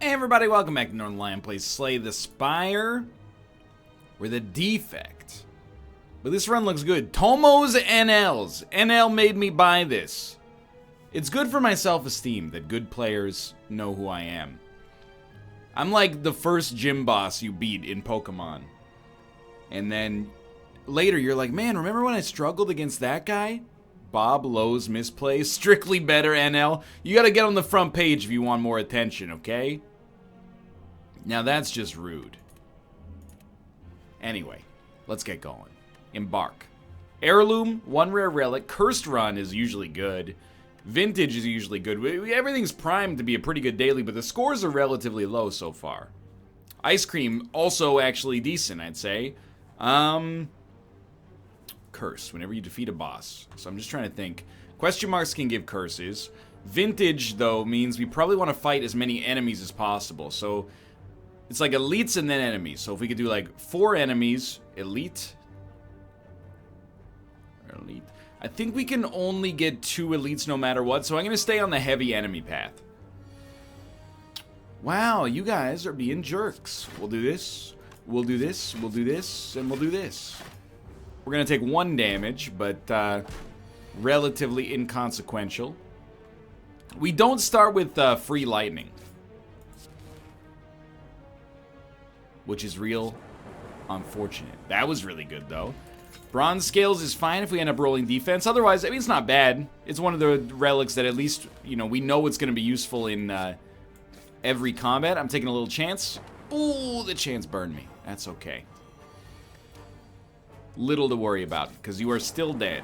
Hey everybody, welcome back to Northernlion plays Slay the Spire. We're the defect. But this run looks good. Tomos NLs. NL made me buy this. It's good for my self-esteem that good players know who I am. I'm like the first gym boss you beat in Pokemon. And then later you're like, man, remember when I struggled against that guy? Bob Lowe's misplay. Strictly better, NL. You gotta get on the front page if you want more attention, okay? Now that's just rude. Anyway, let's get going. Embark. Heirloom, one rare relic. Cursed run is usually good. Vintage is usually good. Everything's primed to be a pretty good daily, but the scores are relatively low so far. Ice cream, also actually decent, I'd say. Curse, whenever you defeat a boss. So I'm just trying to think. Question marks can give curses. Vintage, though, means we probably want to fight as many enemies as possible. So it's like elites and then enemies. So if we could do like 4 enemies, elite. I think we can only get 2 elites no matter what. So I'm going to stay on the heavy enemy path. Wow, you guys are being jerks. We'll do this. We'll do this. We'll do this. And we'll do this. We're going to take 1 damage, but relatively inconsequential. We don't start with free lightning, which is real unfortunate. That was really good, though. Bronze scales is fine if we end up rolling defense. Otherwise, I mean, it's not bad. It's one of the relics that at least, you know, we know it's going to be useful in every combat. I'm taking a little chance. Ooh, the chance burned me. That's okay. Little to worry about, because you are still dead.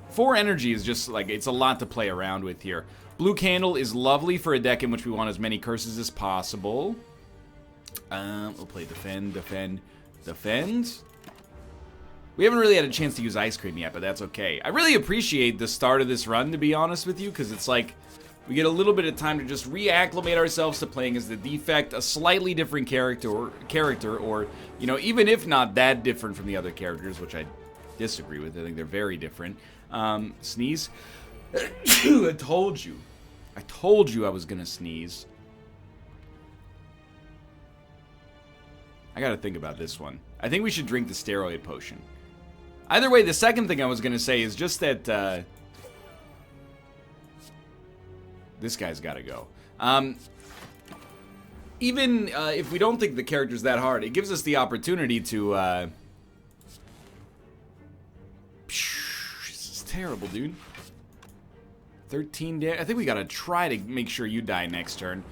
4 energy is just, like, it's a lot to play around with here. Blue Candle is lovely for a deck in which we want as many curses as possible. We'll play defend, defend, defend. We haven't really had a chance to use Ice Cream yet, but that's okay. I really appreciate the start of this run, to be honest with you, because it's like we get a little bit of time to just reacclimate ourselves to playing as the defect, a slightly different character, or, you know, even if not that different from the other characters, which I disagree with. I think they're very different. Sneeze. I told you. I told you I was gonna sneeze. I gotta think about this one. I think we should drink the steroid potion. Either way, the second thing I was gonna say is just that, this guy's gotta go. Even if we don't think the character's that hard, it gives us the opportunity to, this is terrible, dude. 13 damage. I think we gotta try to make sure you die next turn.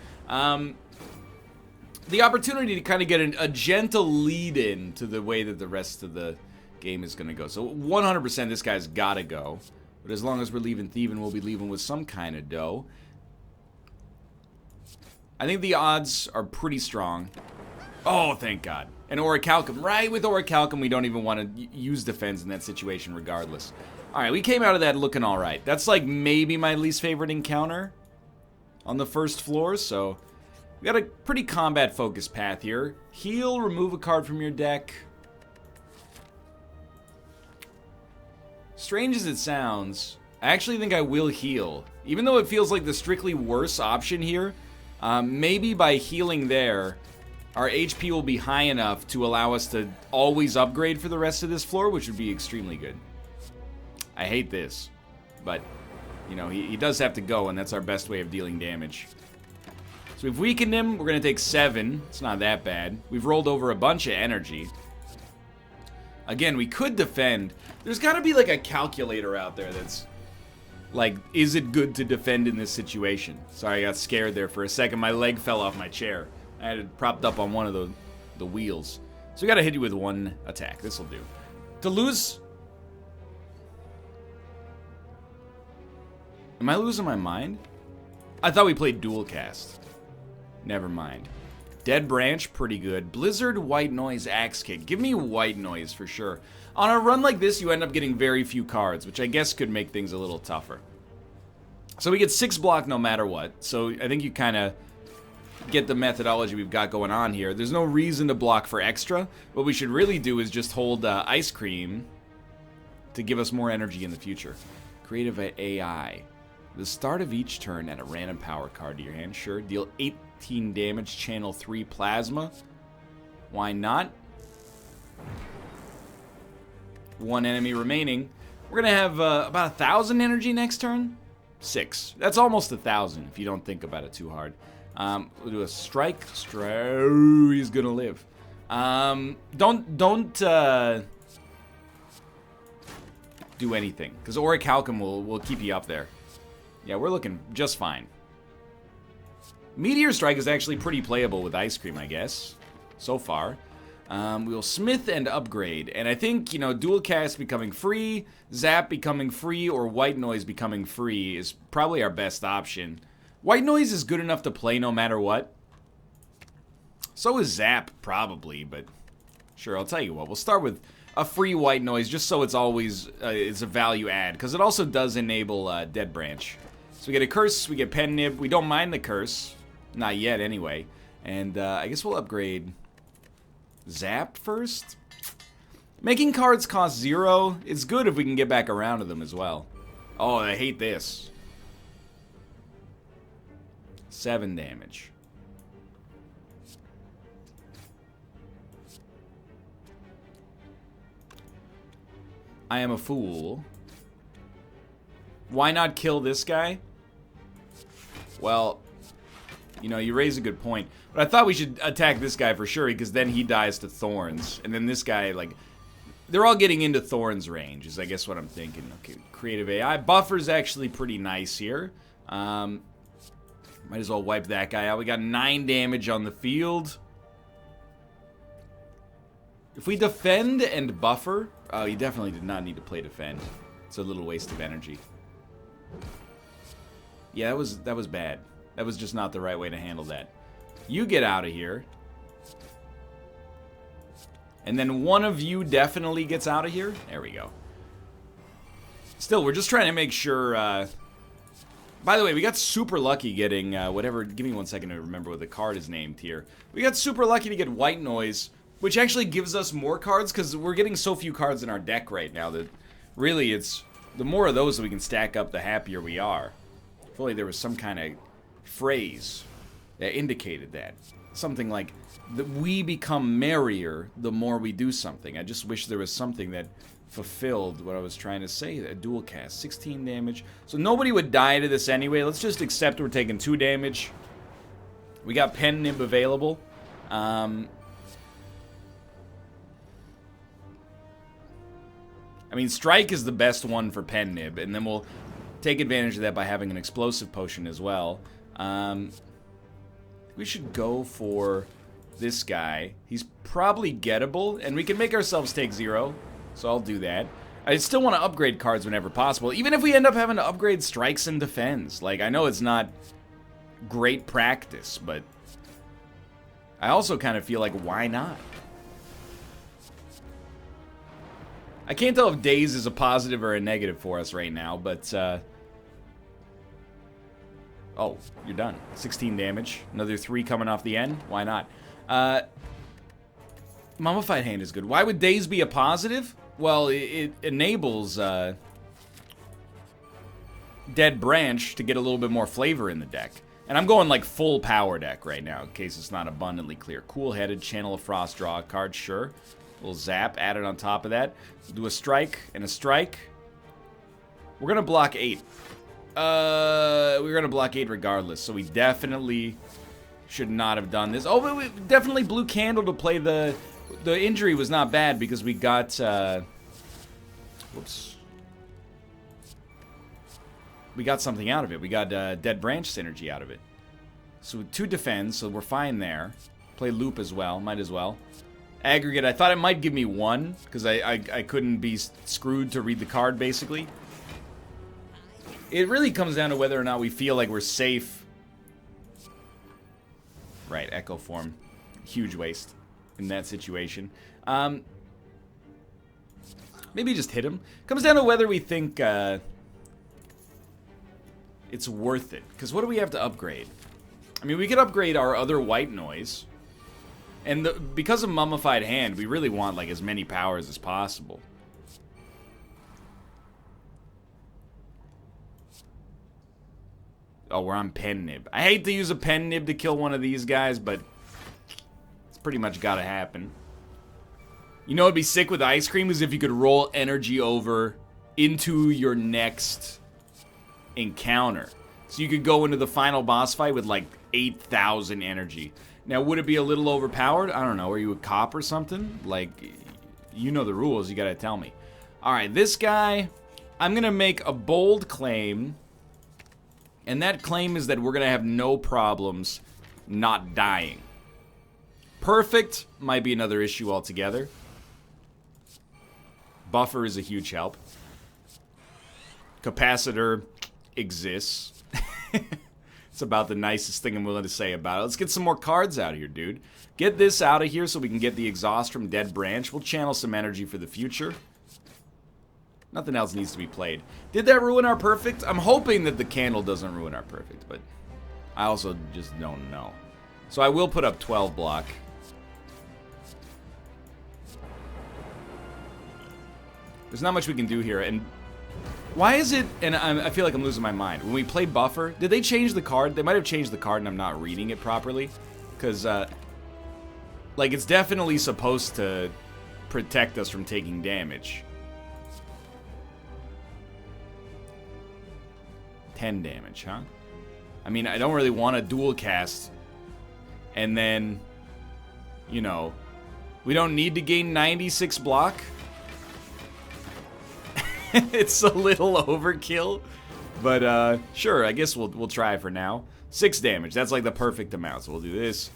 The opportunity to kind of get a gentle lead-in to the way that the rest of the game is gonna go. So 100% this guy's gotta go. But as long as we're leaving thieving, we'll be leaving with some kind of dough. I think the odds are pretty strong. Oh, thank God. And Orichalcum. Right, with Orichalcum, we don't even want to use defense in that situation regardless. Alright, we came out of that looking alright. That's like maybe my least favorite encounter on the first floor, so we got a pretty combat-focused path here. Heal, remove a card from your deck. Strange as it sounds, I actually think I will heal. Even though it feels like the strictly worse option here, maybe by healing there, our HP will be high enough to allow us to always upgrade for the rest of this floor, which would be extremely good. I hate this, but, you know, he does have to go, and that's our best way of dealing damage. So we've weakened him. We're going to take 7. It's not that bad. We've rolled over a bunch of energy. Again, we could defend. There's got to be, like, a calculator out there that's like, is it good to defend in this situation? Sorry, I got scared there for a second. My leg fell off my chair. I had it propped up on one of the wheels. So we got to hit you with 1 attack. This'll do. To lose... Am I losing my mind? I thought we played dual cast. Never mind. Dead Branch, pretty good. Blizzard, White Noise, Axe Kick. Give me White Noise for sure. On a run like this, you end up getting very few cards, which I guess could make things a little tougher. So we get 6 block no matter what. So I think you kind of get the methodology we've got going on here. There's no reason to block for extra. What we should really do is just hold Ice Cream to give us more energy in the future. Creative AI. The start of each turn, add a random power card to your hand. Sure, deal 8 18 damage, channel 3 plasma. Why not? One enemy remaining. We're going to have about 1,000 energy next turn. 6. That's almost 1,000 if you don't think about it too hard. We'll do a strike. He's going to live. Don't do anything, because Orichalcum will keep you up there. Yeah, we're looking just fine. Meteor Strike is actually pretty playable with Ice Cream, I guess, so far. We'll Smith and upgrade, and I think, you know, Dual Cast becoming free, Zap becoming free, or White Noise becoming free is probably our best option. White Noise is good enough to play no matter what. So is Zap, probably, but sure, I'll tell you what. We'll start with a free White Noise, just so it's always it's a value add, because it also does enable Dead Branch. So we get a Curse, we get Pen Nib. We don't mind the Curse. Not yet, anyway. And I guess we'll upgrade Zap first. Making cards cost 0. It's good if we can get back around to them as well. Oh, I hate this. 7 damage. I am a fool. Why not kill this guy? Well, you know, you raise a good point. But I thought we should attack this guy for sure, because then he dies to Thorns. And then this guy, like, they're all getting into Thorns range, is I guess what I'm thinking. Okay, creative AI. Buffer's actually pretty nice here. Might as well wipe that guy out. We got 9 damage on the field. If we defend and buffer... Oh, you definitely did not need to play defend. It's a little waste of energy. Yeah, that was bad. That was just not the right way to handle that. You get out of here. And then one of you definitely gets out of here. There we go. Still, we're just trying to make sure... By the way, we got super lucky getting whatever... Give me 1 second to remember what the card is named here. We got super lucky to get White Noise, which actually gives us more cards, because we're getting so few cards in our deck right now that really it's... The more of those that we can stack up, the happier we are. If only there was some kind of phrase that indicated that. Something like, that we become merrier the more we do something. I just wish there was something that fulfilled what I was trying to say. A dual cast, 16 damage. So nobody would die to this anyway. Let's just accept we're taking 2 damage. We got Pen Nib available. I mean, Strike is the best one for Pen Nib, and then we'll take advantage of that by having an Explosive Potion as well. We should go for this guy. He's probably gettable, and we can make ourselves take 0, so I'll do that. I still want to upgrade cards whenever possible, even if we end up having to upgrade Strikes and Defends. Like, I know it's not great practice, but I also kind of feel like, why not? I can't tell if Daze is a positive or a negative for us right now, but, oh, you're done. 16 damage. Another 3 coming off the end. Why not? Mummified Hand is good. Why would Daze be a positive? Well, it enables, Dead Branch to get a little bit more flavor in the deck. And I'm going, like, full power deck right now, in case it's not abundantly clear. Cool-Headed, Channel of Frost, draw a card, sure. Little Zap added on top of that. We'll do a strike and a strike. We're going to block 8. We're going to block 8 regardless, so we definitely should not have done this. Oh, but we definitely Blue Candle to play the injury was not bad because we got, whoops. We got something out of it. We got Dead Branch synergy out of it. So 2 defends, so we're fine there. Play Loop as well, might as well. Aggregate, I thought it might give me 1, because I couldn't be screwed to read the card, basically. It really comes down to whether or not we feel like we're safe. Right, Echo Form. Huge waste in that situation. Maybe just hit him. Comes down to whether we think it's worth it. Because what do we have to upgrade? I mean, we could upgrade our other White Noise. And because of Mummified Hand, we really want, like, as many powers as possible. Oh, we're on pen nib. I hate to use a pen nib to kill one of these guys, but it's pretty much gotta happen. You know what'd be sick with ice cream is if you could roll energy over into your next encounter. So you could go into the final boss fight with like 8,000 energy. Now, would it be a little overpowered? I don't know. Are you a cop or something? Like, you know the rules. You gotta tell me. Alright, this guy, I'm gonna make a bold claim. And that claim is that we're gonna have no problems not dying. Perfect might be another issue altogether. Buffer is a huge help. Capacitor exists. It's about the nicest thing I'm willing to say about it. Let's get some more cards out of here, dude. Get this out of here so we can get the exhaust from Dead Branch. We'll channel some energy for the future. Nothing else needs to be played. Did that ruin our perfect? I'm hoping that the candle doesn't ruin our perfect, but I also just don't know. So I will put up 12 block. There's not much we can do here, and why is it, and I feel like I'm losing my mind, when we play Buffer, did they change the card? They might have changed the card and I'm not reading it properly, because, like, it's definitely supposed to protect us from taking damage. 10 damage, huh? I mean, I don't really want to dual cast, and then, you know, we don't need to gain 96 block. It's a little overkill, but sure, I guess we'll try for now. 6 damage, that's like the perfect amount, so we'll do this.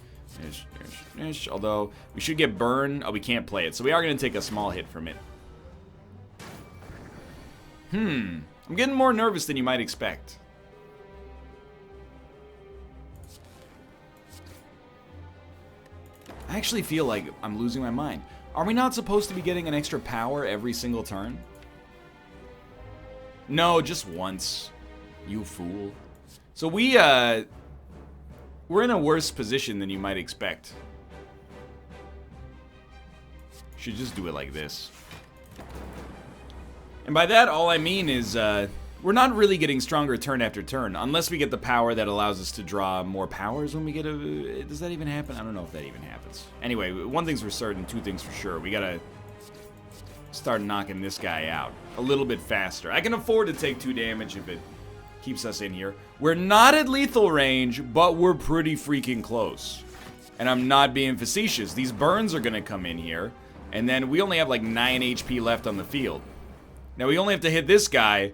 Although, we should get burn. Oh, we can't play it, so we are going to take a small hit from it. I'm getting more nervous than you might expect. I actually feel like I'm losing my mind. Are we not supposed to be getting an extra power every single turn? No, just once. You fool. So we're in a worse position than you might expect. Should just do it like this. And by that, all I mean is, we're not really getting stronger turn after turn, unless we get the power that allows us to draw more powers when we get a... Does that even happen? I don't know if that even happens. Anyway, one thing's for certain, two things for sure. We gotta start knocking this guy out a little bit faster. I can afford to take 2 damage if it keeps us in here. We're not at lethal range, but we're pretty freaking close. And I'm not being facetious. These burns are gonna come in here, and then we only have like 9 HP left on the field. Now we only have to hit this guy.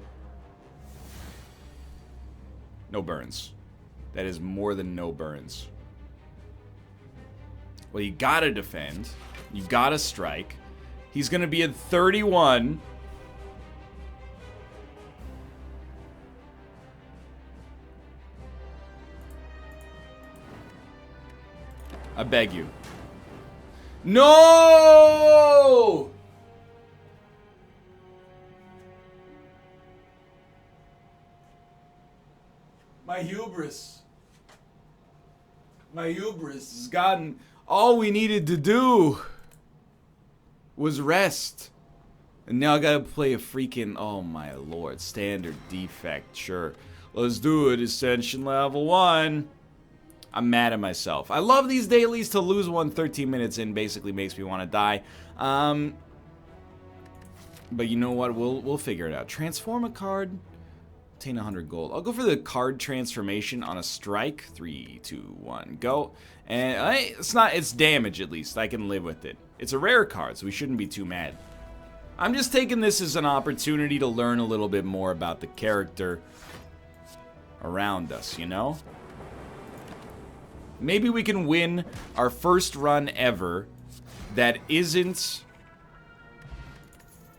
No burns. That is more than no burns. Well, you gotta defend. You gotta strike. He's gonna be at 31. I beg you. No! My hubris. My hubris has gotten... All we needed to do was rest. And now I gotta play a freaking... Oh my lord. Standard defect. Sure. Let's do it. Ascension level 1. I'm mad at myself. I love these dailies. To lose one 13 minutes in basically makes me want to die. But you know what? We'll figure it out. Transform a card. Obtain 100 gold. I'll go for the card transformation on a strike. 3, 2, 1, go. And it's damage at least. I can live with it. It's a rare card, so we shouldn't be too mad. I'm just taking this as an opportunity to learn a little bit more about the character around us, you know? Maybe we can win our first run ever that isn't...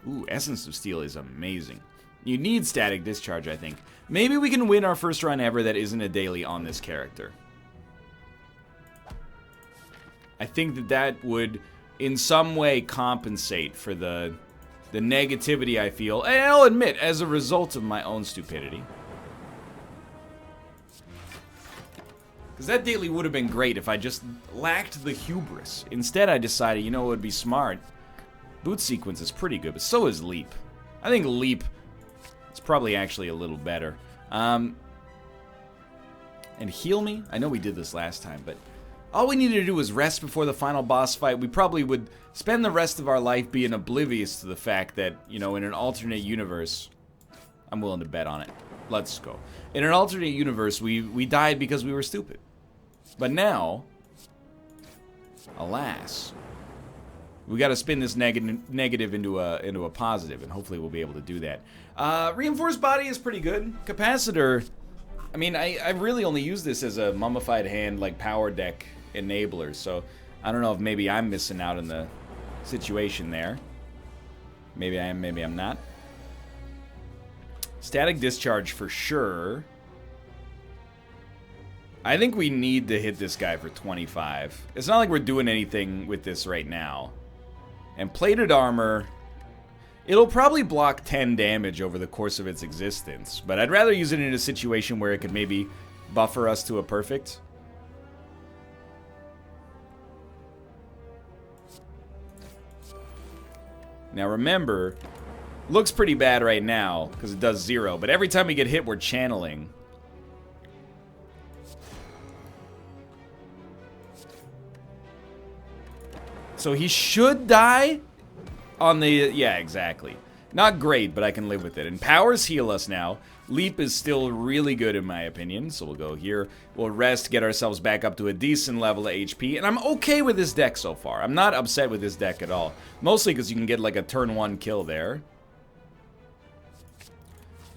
Ooh, Essence of Steel is amazing. You need Static Discharge, I think. Maybe we can win our first run ever that isn't a daily on this character. I think that would, in some way, compensate for the negativity I feel. And I'll admit, as a result of my own stupidity. Because that daily would have been great if I just lacked the hubris. Instead, I decided, you know what would be smart? Boot Sequence is pretty good, but so is Leap. I think Leap is probably actually a little better. and heal me? I know we did this last time, but all we needed to do was rest before the final boss fight. We probably would spend the rest of our life being oblivious to the fact that, you know, in an alternate universe, I'm willing to bet on it. Let's go. In an alternate universe, we died because we were stupid. But now, alas, we got to spin this negative into a positive, and hopefully we'll be able to do that. Reinforced body is pretty good. Capacitor, I mean, I really only use this as a mummified hand, like, power deck enabler, so I don't know if maybe I'm missing out in the situation there. Maybe I am, maybe I'm not. Static discharge for sure. I think we need to hit this guy for 25. It's not like we're doing anything with this right now. And plated armor, it'll probably block 10 damage over the course of its existence, but I'd rather use it in a situation where it could maybe buffer us to a perfect. Now remember, looks pretty bad right now because it does 0, but every time we get hit, we're channeling. So he should die on the... Yeah, exactly. Not great, but I can live with it. And powers heal us now. Leap is still really good in my opinion, so we'll go here. We'll rest, get ourselves back up to a decent level of HP, and I'm okay with this deck so far. I'm not upset with this deck at all. Mostly because you can get like a turn 1 kill there.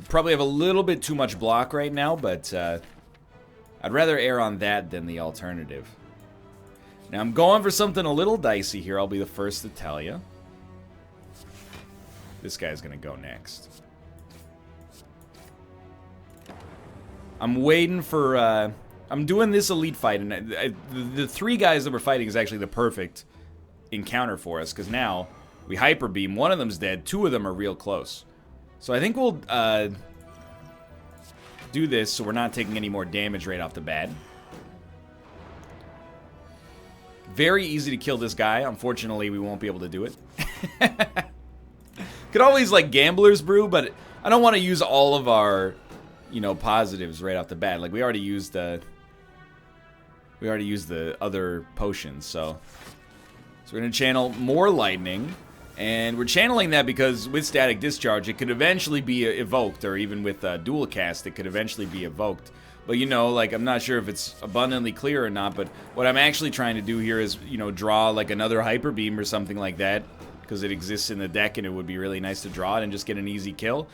Probably have a little bit too much block right now, but I'd rather err on that than the alternative. Now I'm going for something a little dicey here, I'll be the first to tell you. This guy's gonna go next. I'm waiting for, I'm doing this elite fight, and the 3 guys that we're fighting is actually the perfect encounter for us, because now we hyper beam, 1 of them's dead, 2 of them are real close. So I think we'll do this so we're not taking any more damage right off the bat. Very easy to kill this guy. Unfortunately, we won't be able to do it. Could always, like, Gambler's Brew, but I don't want to use all of our, you know, positives right off the bat. Like, we already used the other potions, so we're going to channel more lightning. And we're channeling that because with static discharge, it could eventually be evoked, or even with dual cast, it could eventually be evoked. But, you know, like, I'm not sure if it's abundantly clear or not, but what I'm actually trying to do here is, you know, draw, like, another Hyper Beam or something like that, because it exists in the deck, and it would be really nice to draw it and just get an easy kill.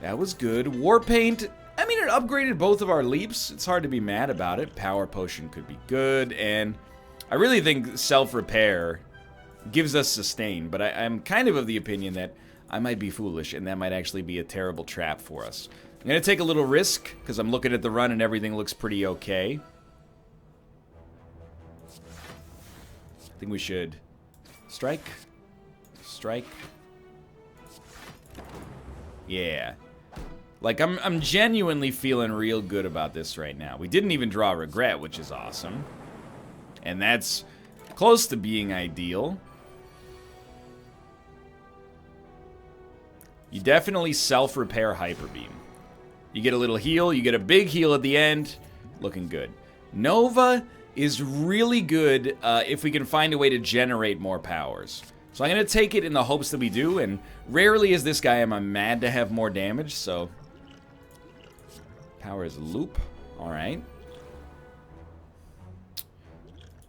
That was good. War Paint, I mean, it upgraded both of our leaps. It's hard to be mad about it. Power Potion could be good, and I really think Self-Repair gives us sustain, but I'm kind of the opinion that I might be foolish, and that might actually be a terrible trap for us. I'm going to take a little risk, because I'm looking at the run and everything looks pretty okay. I think we should strike. Strike. Yeah. Like, I'm genuinely feeling real good about this right now. We didn't even draw Regret, which is awesome. And that's close to being ideal. You definitely self-repair Hyper Beam. You get a little heal, you get a big heal at the end. Looking good. Nova is really good if we can find a way to generate more powers. So I'm going to take it in the hopes that we do, and rarely is this guy am I mad to have more damage, so... Power is Loop. Alright.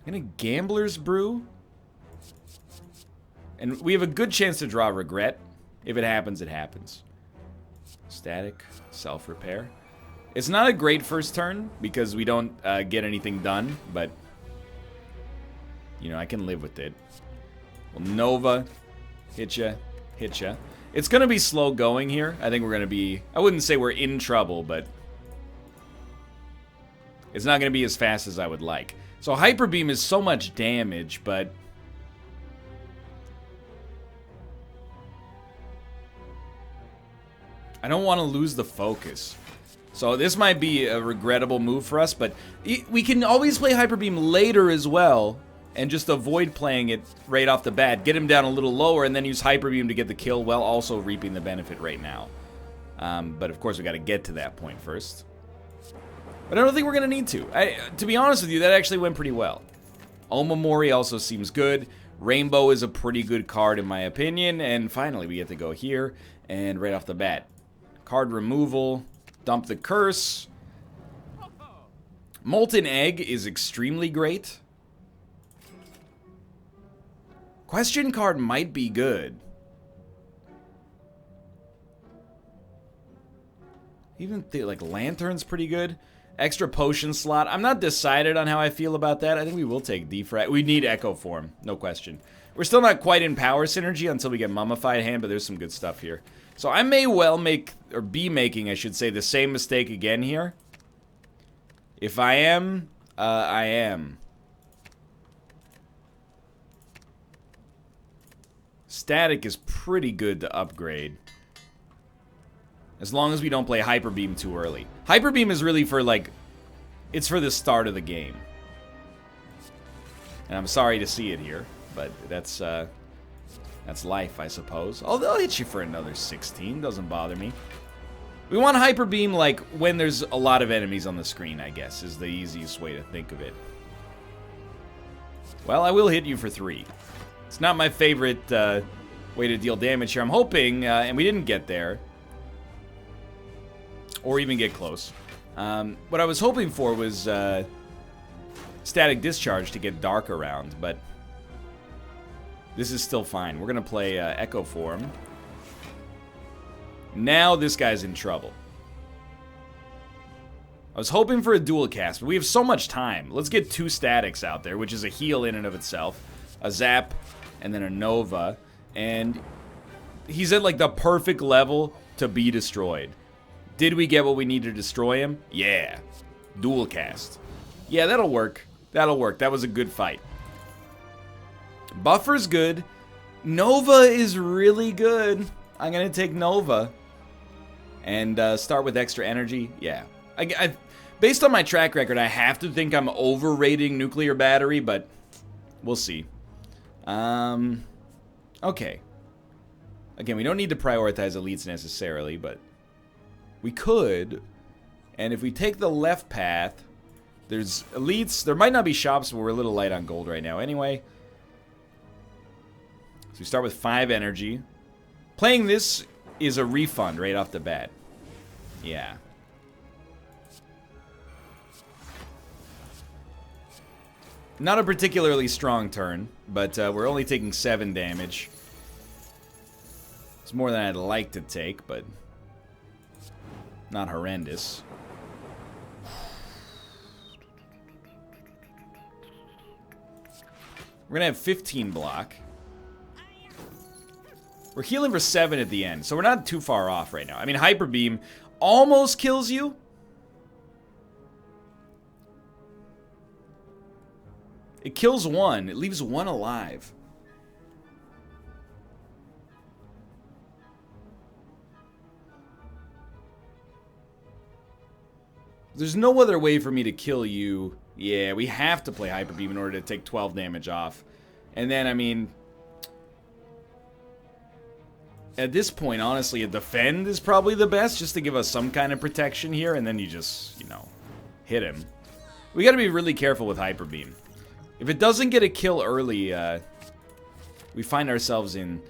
I'm going to Gambler's Brew. And we have a good chance to draw Regret. If it happens, it happens. Static, self-repair. It's not a great first turn because we don't get anything done, but you know, I can live with it. Well, Nova, hit ya. It's gonna be slow going here. I think we're gonna be, I wouldn't say we're in trouble, but it's not gonna be as fast as I would like. So Hyper Beam is so much damage, but I don't want to lose the focus. So this might be a regrettable move for us, but we can always play Hyper Beam later as well and just avoid playing it right off the bat. Get him down a little lower and then use Hyper Beam to get the kill while also reaping the benefit right now. But of course we got to get to that point first. But I don't think we're going to need to. To be honest with you, that actually went pretty well. Omamori also seems good. Rainbow is a pretty good card in my opinion. And finally, we get to go here. And right off the bat, card removal, dump the curse. Molten Egg is extremely great. Question card might be good. Even like Lantern's pretty good. Extra potion slot. I'm not decided on how I feel about that. I think we will take Defrag. We need Echo Form, no question. We're still not quite in power synergy until we get Mummified Hand, but there's some good stuff here. So I may well make, or be making, I should say, the same mistake again here. If I am, I am. Static is pretty good to upgrade. As long as we don't play Hyper Beam too early. Hyper Beam is really for, like, it's for the start of the game. And I'm sorry to see it here, but that's life, I suppose. Oh, they'll hit you for another 16. Doesn't bother me. We want Hyper Beam, like, when there's a lot of enemies on the screen, I guess, is the easiest way to think of it. Well, I will hit you for 3. It's not my favorite way to deal damage here. I'm hoping, and we didn't get there, or even get close. What I was hoping for was Static Discharge to get dark around, but this is still fine. We're going to play Echo Form. Now this guy's in trouble. I was hoping for a dual cast, but we have so much time. Let's get 2 statics out there, which is a heal in and of itself. A zap, and then a Nova. And he's at like the perfect level to be destroyed. Did we get what we need to destroy him? Yeah. Dual cast. Yeah, that'll work. That'll work. That was a good fight. Buffer's good. Nova is really good. I'm going to take Nova. And start with extra energy. Yeah. Based on my track record, I have to think I'm overrating Nuclear Battery, but we'll see. Okay. Again, we don't need to prioritize elites necessarily, but we could. And if we take the left path, there's elites. There might not be shops, but we're a little light on gold right now anyway. So we start with 5 energy. Playing this is a refund right off the bat. Yeah. Not a particularly strong turn, but we're only taking 7 damage. It's more than I'd like to take, but not horrendous. We're going to have 15 block. We're healing for 7 at the end, so we're not too far off right now. I mean, Hyper Beam almost kills you. It kills 1. It leaves 1 alive. There's no other way for me to kill you. Yeah, we have to play Hyper Beam in order to take 12 damage off. And then, I mean, at this point, honestly, a defend is probably the best, just to give us some kind of protection here, and then you just, you know, hit him. We gotta be really careful with Hyper Beam. If it doesn't get a kill early, we find ourselves in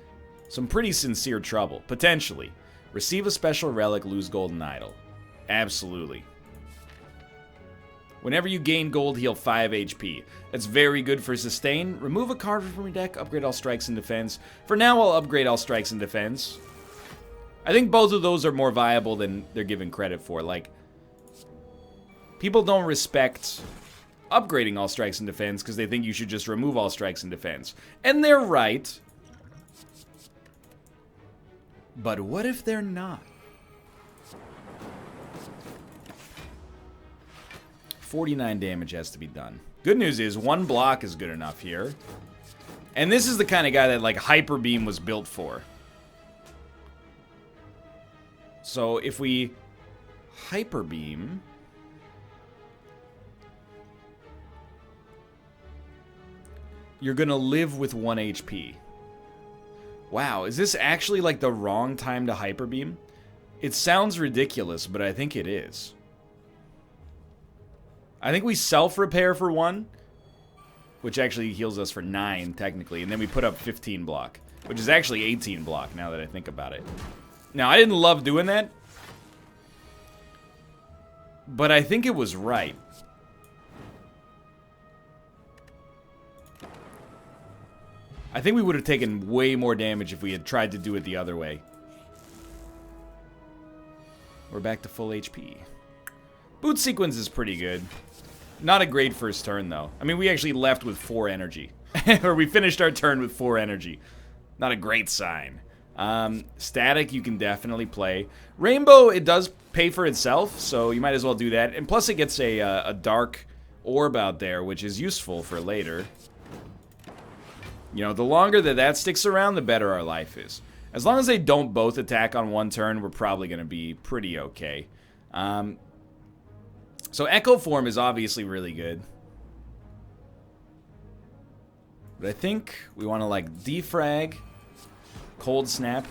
some pretty sincere trouble, potentially. Receive a special relic, lose golden idol. Absolutely. Whenever you gain gold, heal 5 HP. That's very good for sustain. Remove a card from your deck, upgrade all strikes and defense. For now, I'll upgrade all strikes and defense. I think both of those are more viable than they're given credit for. Like, people don't respect upgrading all strikes and defense because they think you should just remove all strikes and defense. And they're right. But what if they're not? 49 damage has to be done. Good news is 1 block is good enough here. And this is the kind of guy that, like, Hyper Beam was built for. So if we Hyper Beam, you're gonna live with 1 HP. Wow, is this actually like the wrong time to Hyper Beam? It sounds ridiculous, but I think it is. I think we self-repair for 1, which actually heals us for 9, technically. And then we put up 15 block, which is actually 18 block, now that I think about it. Now, I didn't love doing that, but I think it was right. I think we would have taken way more damage if we had tried to do it the other way. We're back to full HP. Boot sequence is pretty good. Not a great first turn, though. I mean, we actually left with 4 energy. Or we finished our turn with 4 energy. Not a great sign. Static, you can definitely play. Rainbow, it does pay for itself, so you might as well do that. And plus, it gets a dark orb out there, which is useful for later. You know, the longer that sticks around, the better our life is. As long as they don't both attack on 1 turn, we're probably going to be pretty okay. So Echo Form is obviously really good. But I think we want to, like, defrag, Cold Snap,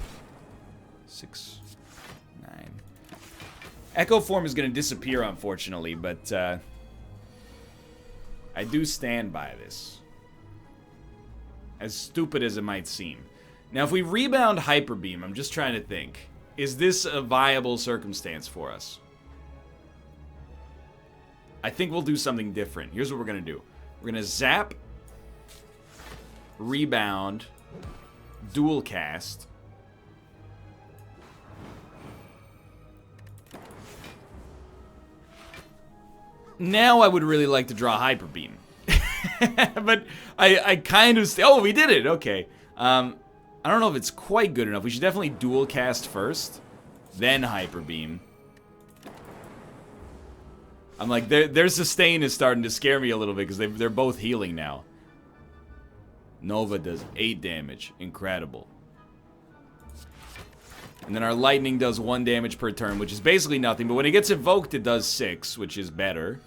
6, 9. Echo Form is going to disappear, unfortunately, but I do stand by this. As stupid as it might seem. Now, if we rebound Hyper Beam, I'm just trying to think. Is this a viable circumstance for us? I think we'll do something different. Here's what we're going to do. We're going to zap, rebound, dual cast. Now I would really like to draw Hyper Beam. But I kind of... Oh, we did it! Okay. I don't know if it's quite good enough. We should definitely dual cast first, then Hyper Beam. I'm like, their sustain is starting to scare me a little bit because they're both healing now. Nova does 8 damage. Incredible. And then our lightning does 1 damage per turn, which is basically nothing. But when it gets evoked, it does 6, which is better,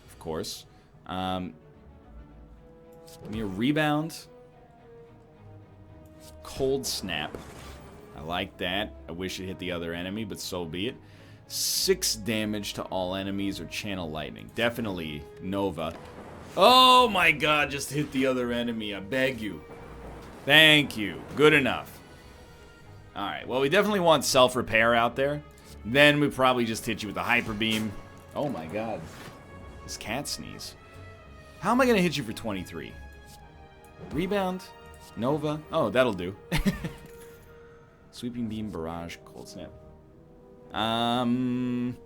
of course. Give me a rebound. Cold Snap. I like that. I wish it hit the other enemy, but so be it. 6 damage to all enemies or channel lightning. Definitely Nova. Oh my god, just hit the other enemy. I beg you. Thank you. Good enough. Alright, well, we definitely want self-repair out there. Then we probably just hit you with a Hyper Beam. Oh my god. This cat sneeze. How am I going to hit you for 23? Rebound? Nova? Oh, that'll do. Sweeping Beam, Barrage, Cold Snap. I mean,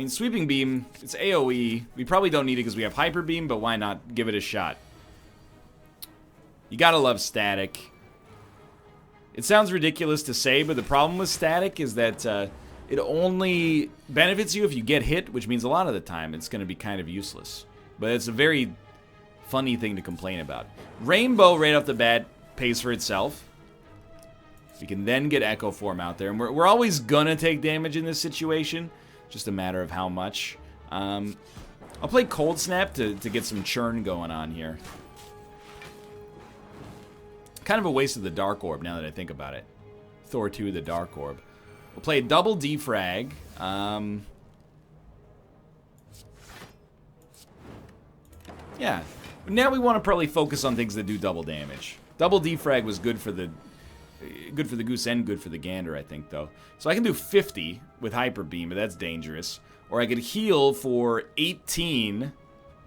Sweeping Beam, it's AoE. We probably don't need it because we have Hyper Beam, but why not give it a shot? You gotta love Static. It sounds ridiculous to say, but the problem with Static is that it only benefits you if you get hit, which means a lot of the time it's going to be kind of useless. But it's a very funny thing to complain about. Rainbow, right off the bat, pays for itself. We can then get Echo Form out there, and we're always gonna take damage in this situation. Just a matter of how much. I'll play Cold Snap to get some churn going on here. Kind of a waste of the Dark Orb now that I think about it. Thor 2, the Dark Orb. We'll play a double defrag. Yeah. Now we want to probably focus on things that do double damage. Double defrag was good for the goose and good for the gander, I think, though. So I can do 50 with Hyper Beam, but that's dangerous. Or I could heal for 18,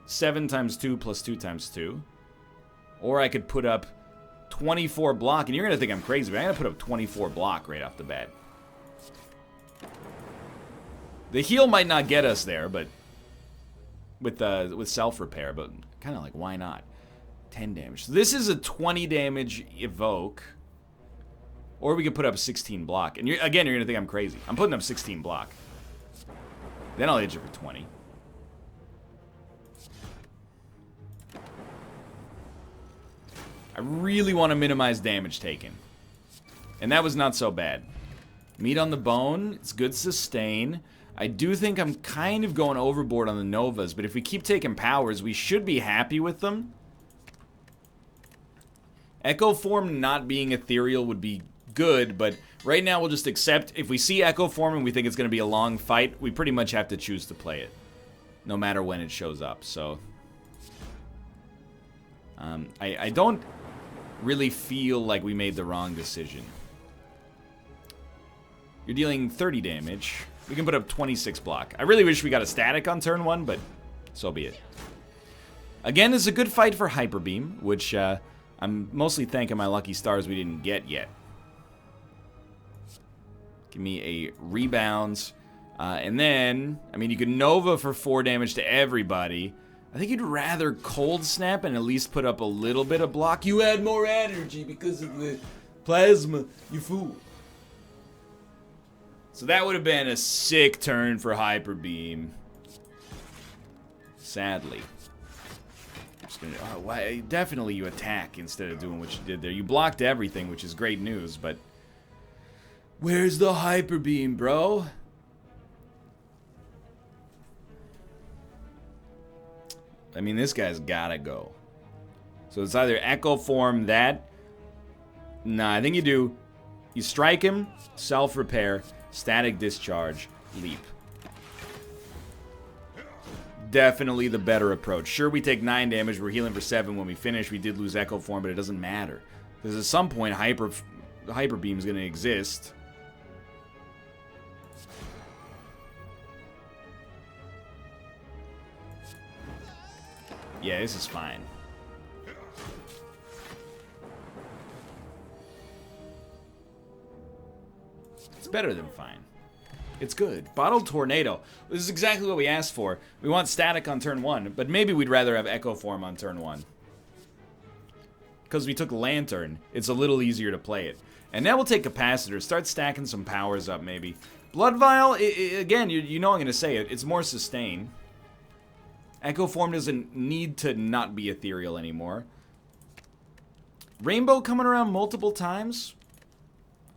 7 times 2 plus 2 times 2. Or I could put up 24 block, and you're going to think I'm crazy, but I'm going to put up 24 block right off the bat. The heal might not get us there, but with self-repair, but kind of like, why not? 10 damage. So this is a 20 damage evoke. Or we could put up 16 block. And again, you're going to think I'm crazy. I'm putting up 16 block. Then I'll hit you for 20. I really want to minimize damage taken. And that was not so bad. Meat on the bone. It's good sustain. I do think I'm kind of going overboard on the Novas, but if we keep taking powers, we should be happy with them. Echo Form not being ethereal would be good, but right now we'll just accept if we see Echo Form and we think it's going to be a long fight, we pretty much have to choose to play it. no matter when it shows up. So I don't really feel like we made the wrong decision. You're dealing 30 damage. We can put up 26 block. I really wish we got a static on turn 1, but so be it. Again, it's a good fight for Hyper Beam, which I'm mostly thanking my lucky stars we didn't get yet. Give me a rebound. And then, I mean, you could Nova for 4 damage to everybody. I think you'd rather Cold Snap and at least put up a little bit of block. You had more energy because of the plasma, you fool. So that would have been a sick turn for Hyper Beam. Sadly. Just gonna, why, definitely you attack instead of doing what you did there. You blocked everything, which is great news, but where's the Hyper Beam, bro? I mean, this guy's gotta go. So it's either Echo Form that. Nah, I think you do. You strike him, self-repair, static discharge, leap. Definitely the better approach. Sure, we take 9 damage. We're healing for 7 when we finish. We did lose Echo Form, but it doesn't matter. Because at some point, Hyper Beam is going to exist. Yeah, this is fine. It's better than fine. It's good. Bottled Tornado. This is exactly what we asked for. We want static on turn 1, but maybe we'd rather have Echo Form on turn 1. Because we took Lantern, it's a little easier to play it. And now we'll take Capacitor, start stacking some powers up maybe. Blood Vial, again, you know I'm going to say it, it's more sustain. Echo Form doesn't need to not be ethereal anymore. Rainbow coming around multiple times.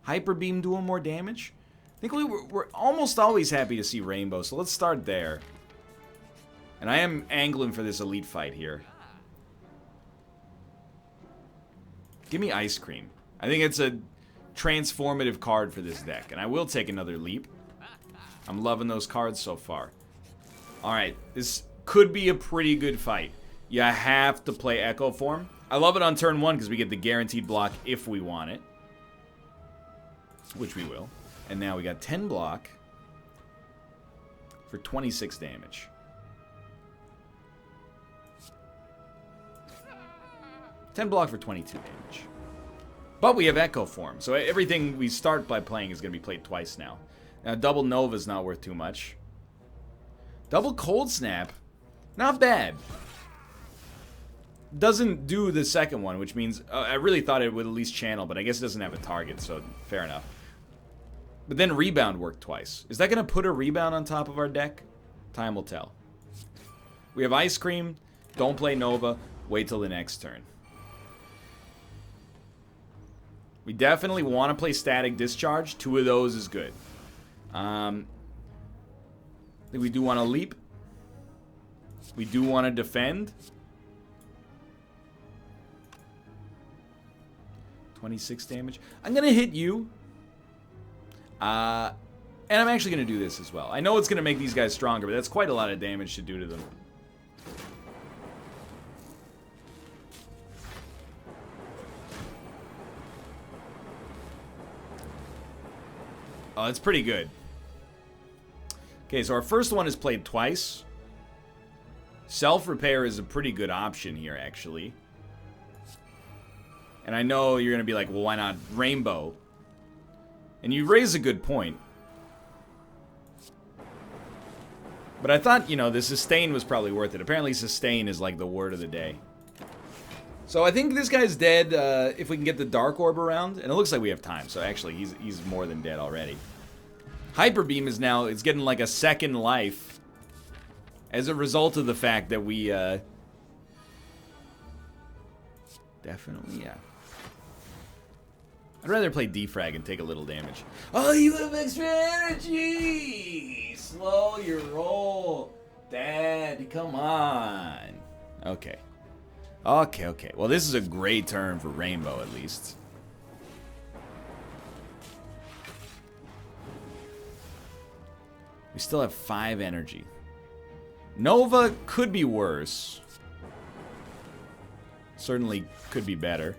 Hyper Beam doing more damage. I think we're almost always happy to see Rainbow, so let's start there. And I am angling for this elite fight here. Give me Ice Cream. I think it's a transformative card for this deck, and I will take another leap. I'm loving those cards so far. Alright, this could be a pretty good fight. You have to play Echo Form. I love it on turn 1 because we get the guaranteed block if we want it. Which we will. And now we got 10 block for 26 damage. $10 block for 22 damage. But we have Echo Form, so everything we start by playing is going to be played twice now. Now, double Nova is not worth too much. Double Cold Snap, not bad. Doesn't do the second one, which means I really thought it would at least channel, but I guess it doesn't have a target, so fair enough. But then Rebound worked twice. Is that going to put a Rebound on top of our deck? Time will tell. We have Ice Cream. Don't play Nova. Wait till the next turn. We definitely want to play Static Discharge. 2 of those is good. I think we do want to leap. We do want to defend. 26 damage. I'm going to hit you. And I'm actually going to do this as well. I know it's going to make these guys stronger, but that's quite a lot of damage to do to them. Oh, that's pretty good. Okay, so our first one is played twice. Self-repair is a pretty good option here, actually. And I know you're going to be like, well, why not Rainbow? And you raise a good point. But I thought, you know, the sustain was probably worth it. Apparently sustain is like the word of the day. So I think this guy's dead if we can get the Dark Orb around. And it looks like we have time, so actually he's more than dead already. Hyper Beam is now, it's getting like a second life as a result of the fact that we definitely, yeah. I'd rather play Defrag and take a little damage. Oh, you have extra energy! Slow your roll. Dad, come on. Okay. Okay. Well, this is a great turn for Rainbow, at least. We still have 5 energy. Nova could be worse. Certainly could be better.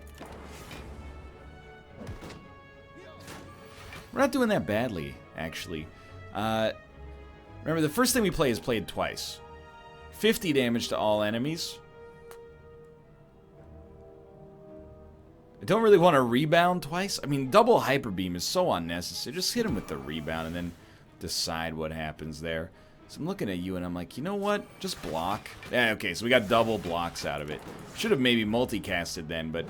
We're not doing that badly, actually. Remember, the first thing we play is played twice. 50 damage to all enemies. I don't really want to rebound twice. I mean, double Hyper Beam is so unnecessary. Just hit him with the rebound and then decide what happens there. So I'm looking at you and I'm like, you know what? Just block. Yeah, okay, so we got double blocks out of it. Should have maybe multicasted then, but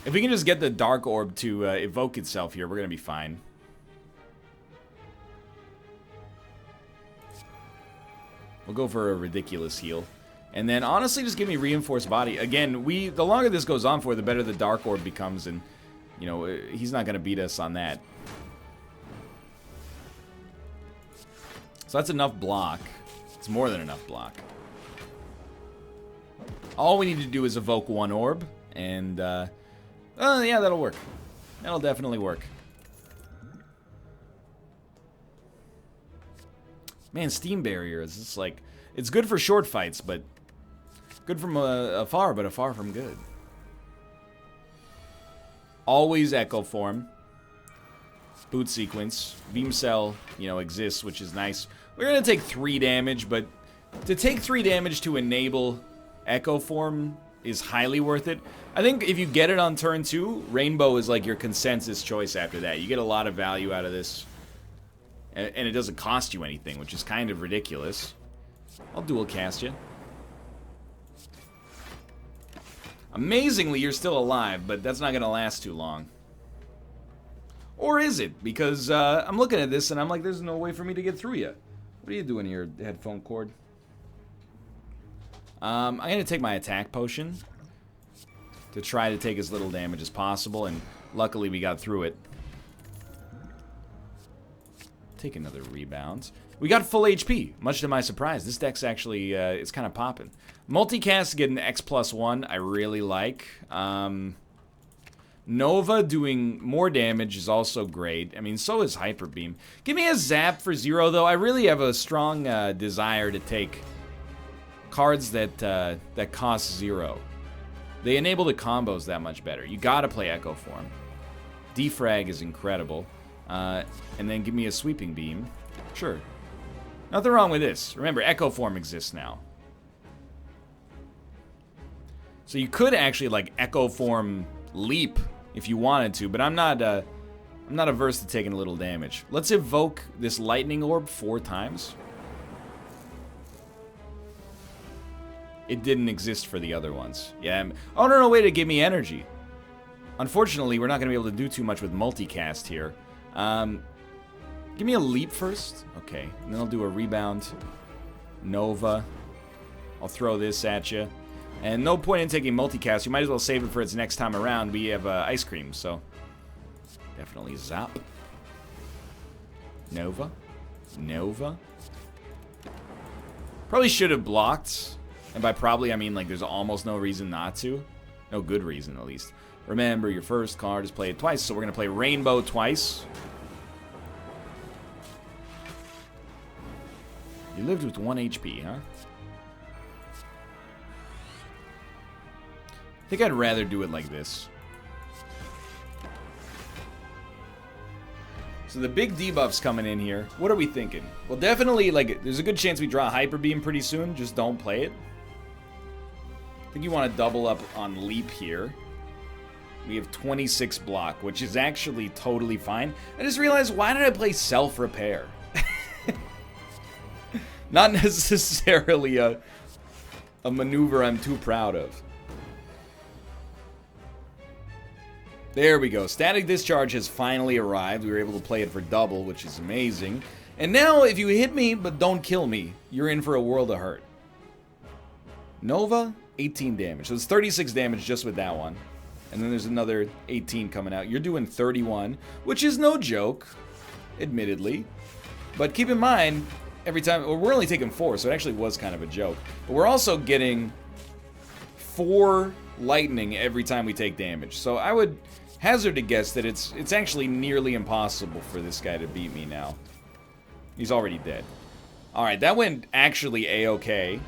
if we can just get the Dark Orb to evoke itself here, we're going to be fine. We'll go for a ridiculous heal. And then, honestly, just give me Reinforced Body. Again, the longer this goes on for, the better the Dark Orb becomes, and, you know, he's not going to beat us on that. So that's enough block. It's more than enough block. All we need to do is evoke one orb, and, yeah, that'll work. That'll definitely work. Man, Steam Barrier is just like... It's good for short fights, but... Good from afar, but afar from good. Always Echo Form. Boot Sequence. Beam Cell, you know, exists, which is nice. We're going to take 3 damage, but... To take 3 damage to enable Echo Form is highly worth it. I think if you get it on turn 2, Rainbow is like your consensus choice after that. You get a lot of value out of this. And it doesn't cost you anything, which is kind of ridiculous. I'll dual cast you. Amazingly, you're still alive, but that's not going to last too long. Or is it? Because I'm looking at this and I'm like, there's no way for me to get through you. What are you doing here, headphone cord? I'm going to take my attack potion to try to take as little damage as possible, and luckily we got through it. Take another rebound. We got full HP, much to my surprise. This deck's actually, it's kind of popping. Multicast to get an X+1, I really like. Nova doing more damage is also great. I mean, so is Hyper Beam. Give me a Zap for 0, though. I really have a strong desire to take cards that that cost 0. They enable the combos that much better. You gotta play Echo Form. Defrag is incredible. And then give me a Sweeping Beam. Sure. Nothing wrong with this. Remember, Echo Form exists now. So you could actually, like, Echo Form Leap if you wanted to, but I'm not averse to taking a little damage. Let's evoke this Lightning Orb 4 times. It didn't exist for the other ones. Yeah. Oh, no, wait, it gave me energy. Unfortunately, we're not going to be able to do too much with multicast here. Give me a leap first. Okay, and then I'll do a rebound. Nova. I'll throw this at you. And no point in taking multicast. You might as well save it for its next time around. We have ice cream, so definitely zap. Nova. Nova. Probably should have blocked. And by probably, I mean like there's almost no reason not to. No good reason, at least. Remember, your first card is played twice, so we're going to play Rainbow twice. You lived with 1 HP, huh? I think I'd rather do it like this. So the big debuff's coming in here. What are we thinking? Well, definitely, like, there's a good chance we draw a Hyper Beam pretty soon. Just don't play it. I think you want to double up on Leap here. We have 26 block, which is actually totally fine. I just realized, why did I play Self-Repair? Not necessarily a maneuver I'm too proud of. There we go. Static Discharge has finally arrived. We were able to play it for double, which is amazing. And now, if you hit me but don't kill me, you're in for a world of hurt. Nova, 18 damage. So it's 36 damage just with that one. And then there's another 18 coming out. You're doing 31, which is no joke, admittedly. But keep in mind, every time... Well, we're only taking 4, so it actually was kind of a joke. But we're also getting 4 lightning every time we take damage. So I would hazard to guess that it's actually nearly impossible for this guy to beat me now. He's already dead. Alright, that went actually A-okay.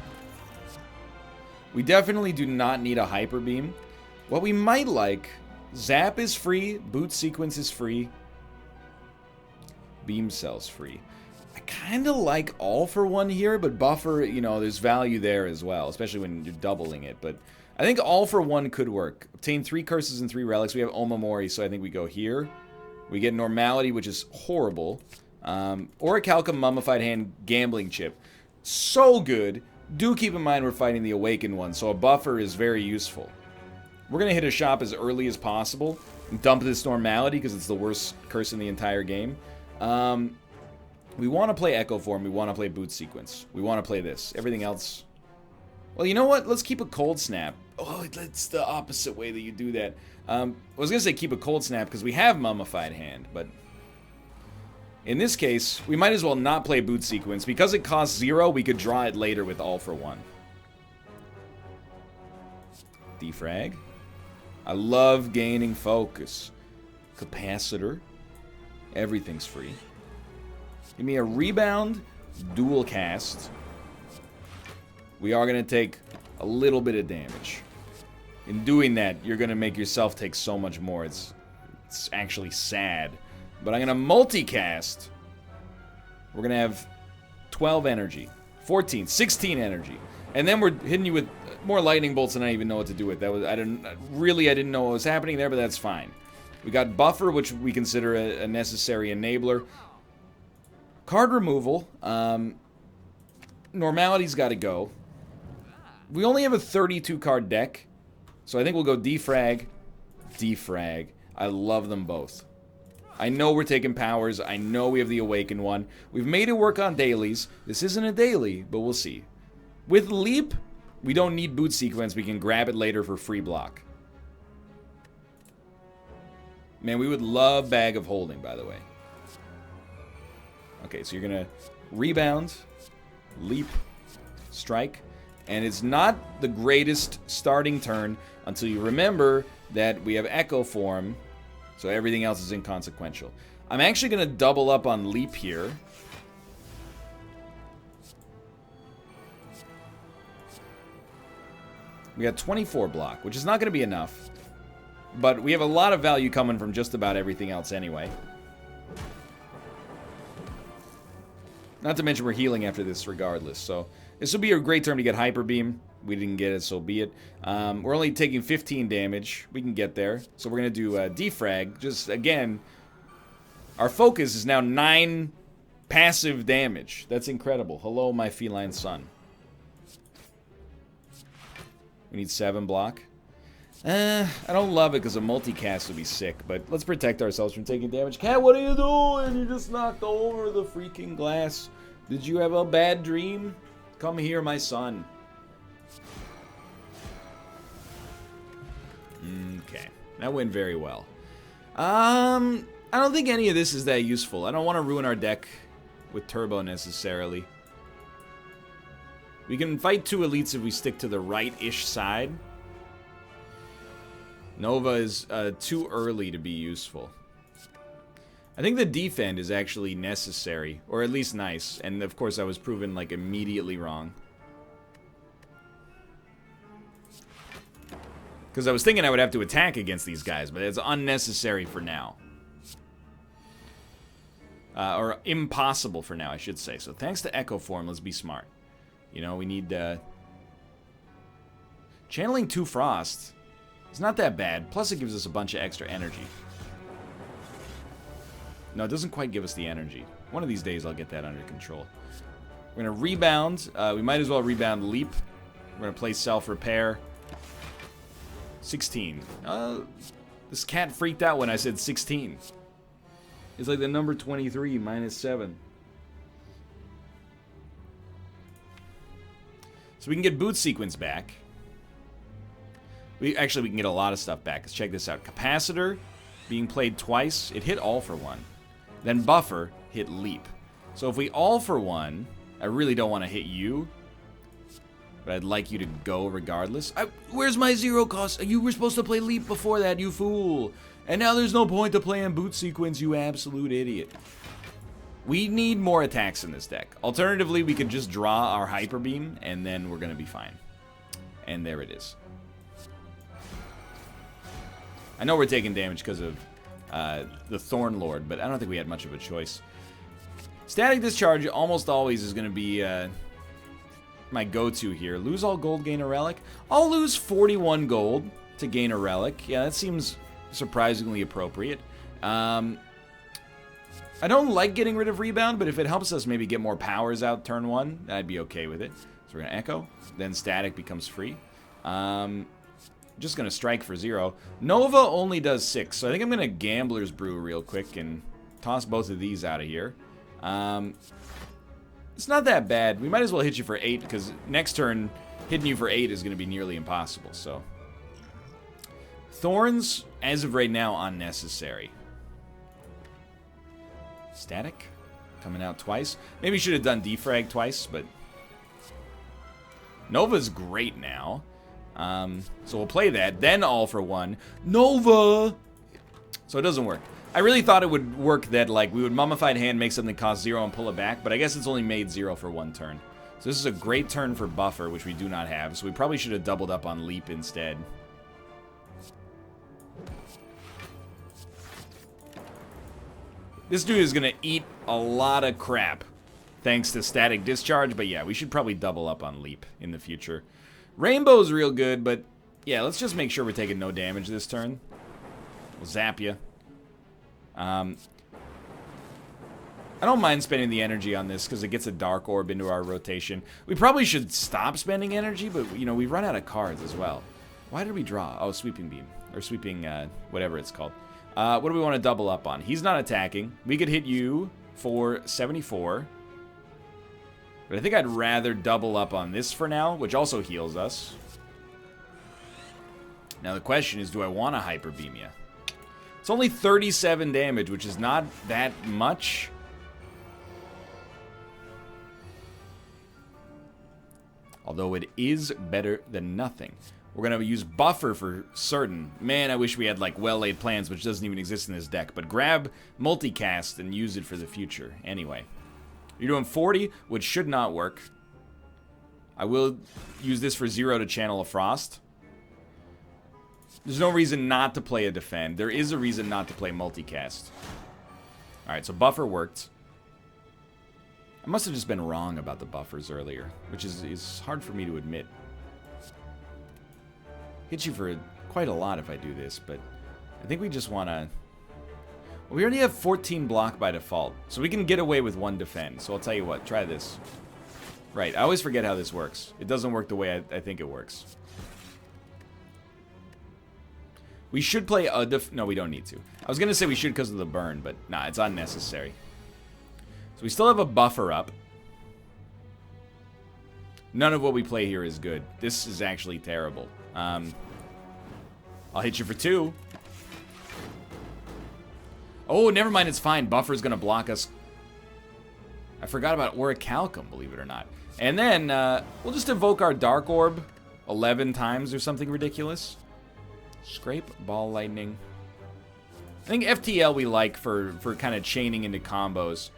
We definitely do not need a Hyper Beam. What we might like, Zap is free, Boot Sequence is free, Beam Cell's free. I kind of like All for One here, but Buffer, you know, there's value there as well, especially when you're doubling it. But I think All for One could work. Obtain 3 curses and 3 relics. We have Omamori, so I think we go here. We get Normality, which is horrible. Orichalcum Mummified Hand Gambling Chip. So good. Do keep in mind we're fighting the Awakened one, so a buffer is very useful. We're going to hit a shop as early as possible and dump this Normality because it's the worst curse in the entire game. We want to play Echo Form. We want to play Boot Sequence. We want to play this. Everything else... Well, you know what? Let's keep a Cold Snap. Oh, it's the opposite way that you do that. I was going to say keep a Cold Snap because we have Mummified Hand, but... In this case, we might as well not play Boot Sequence. Because it costs 0, we could draw it later with All for One. Defrag. I love gaining focus. Capacitor. Everything's free. Give me a Rebound, Dual Cast. We are going to take a little bit of damage. In doing that, you're going to make yourself take so much more. It's actually sad. But I'm going to multicast. We're going to have 12 energy. 14, 16 energy. And then we're hitting you with more lightning bolts than I even know what to do with. That was I didn't know what was happening there, but that's fine. We got Buffer, which we consider a necessary enabler. Card removal. Normality's got to go. We only have a 32 card deck. So I think we'll go Defrag, Defrag. I love them both. I know we're taking powers. I know we have the Awakened one. We've made it work on dailies. This isn't a daily, but we'll see. With Leap, we don't need Boot Sequence. We can grab it later for free block. Man, we would love Bag of Holding, by the way. Okay, so you're going to Rebound, Leap, Strike. And it's not the greatest starting turn until you remember that we have Echo Form. So everything else is inconsequential. I'm actually going to double up on Leap here. We got 24 block, which is not going to be enough. But we have a lot of value coming from just about everything else anyway. Not to mention we're healing after this regardless. So this will be a great turn to get Hyper Beam. We didn't get it, so be it. We're only taking 15 damage. We can get there. So we're going to do Defrag. Just, again, our focus is now 9 passive damage. That's incredible. Hello, my feline son. We need 7 block. I don't love it because a multicast would be sick, but let's protect ourselves from taking damage. Cat, what are you doing? You just knocked over the freaking glass. Did you have a bad dream? Come here, my son. Okay, that went very well. I don't think any of this is that useful. I don't want to ruin our deck with Turbo necessarily. We can fight 2 elites if we stick to the right-ish side. Nova is too early to be useful. I think the defend is actually necessary, or at least nice. And of course I was proven like immediately wrong. Because I was thinking I would have to attack against these guys, but it's unnecessary for now. Or impossible for now, I should say. So thanks to Echo Form, let's be smart. You know, we need... Channeling 2 Frost is not that bad. Plus it gives us a bunch of extra energy. No, it doesn't quite give us the energy. One of these days I'll get that under control. We're going to rebound. We might as well rebound Leap. We're going to play Self-Repair. 16. This cat freaked out when I said 16. It's like the number 23 minus 7. So we can get Boot Sequence back. We can get a lot of stuff back. Let's check this out. Capacitor being played twice. It hit All for One. Then Buffer hit Leap. So if we All for One, I really don't want to hit you. But I'd like you to go regardless. Where's my 0 cost? You were supposed to play Leap before that, you fool. And now there's no point to playing Boot Sequence, you absolute idiot. We need more attacks in this deck. Alternatively, we could just draw our Hyper Beam, and then we're going to be fine. And there it is. I know we're taking damage because of the Thorn Lord, but I don't think we had much of a choice. Static Discharge almost always is going to be my go-to here. Lose all gold, gain a relic. I'll lose 41 gold to gain a relic. Yeah, that seems surprisingly appropriate. I don't like getting rid of Rebound, but if it helps us maybe get more powers out turn 1, I'd be okay with it. So we're going to Echo. Then Static becomes free. Just going to Strike for 0. Nova only does 6, so I think I'm going to Gambler's Brew real quick and toss both of these out of here. It's not that bad. We might as well hit you for 8, because next turn, hitting you for 8 is going to be nearly impossible, so. Thorns, as of right now, unnecessary. Static, coming out twice. Maybe should have done Defrag twice, but Nova's great now. So we'll play that, then All for 1. Nova! So it doesn't work. I really thought it would work that, like, we would Mummified Hand, make something cost 0 and pull it back, but I guess it's only made 0 for 1 turn. So this is a great turn for Buffer, which we do not have, so we probably should have doubled up on Leap instead. This dude is going to eat a lot of crap, thanks to Static Discharge, but yeah, we should probably double up on Leap in the future. Rainbow's real good, but yeah, let's just make sure we're taking no damage this turn. We'll zap you. I don't mind spending the energy on this because it gets a Dark Orb into our rotation. We probably should stop spending energy, but, you know, we run out of cards as well. Why did we draw? Oh, Sweeping Beam. Or Sweeping, whatever it's called. What do we want to double up on? He's not attacking. We could hit you for 74. But I think I'd rather double up on this for now, which also heals us. Now the question is, do I want to Hyper Beam you? It's only 37 damage, which is not that much. Although it is better than nothing. We're going to use Buffer for certain. Man, I wish we had, like, well-laid plans, which doesn't even exist in this deck. But grab Multicast and use it for the future. Anyway. You're doing 40, which should not work. I will use this for 0 to channel a Frost. There's no reason not to play a Defend. There is a reason not to play Multicast. Alright, so Buffer worked. I must have just been wrong about the buffers earlier, which is hard for me to admit. Hit you for quite a lot if I do this, but I think we just want to... Well, we already have 14 block by default, so we can get away with 1 defend. So I'll tell you what, try this. Right, I always forget how this works. It doesn't work the way I think it works. We should play a no, we don't need to. I was going to say we should because of the burn, but nah, it's unnecessary. So we still have a buffer up. None of what we play here is good. This is actually terrible. I'll hit you for 2. Oh, never mind, it's fine. Buffer's going to block us. I forgot about Orichalcum, believe it or not. And then we'll just invoke our Dark Orb 11 times or something ridiculous. Scrape, Ball Lightning. I think FTL we like for kind of chaining into combos.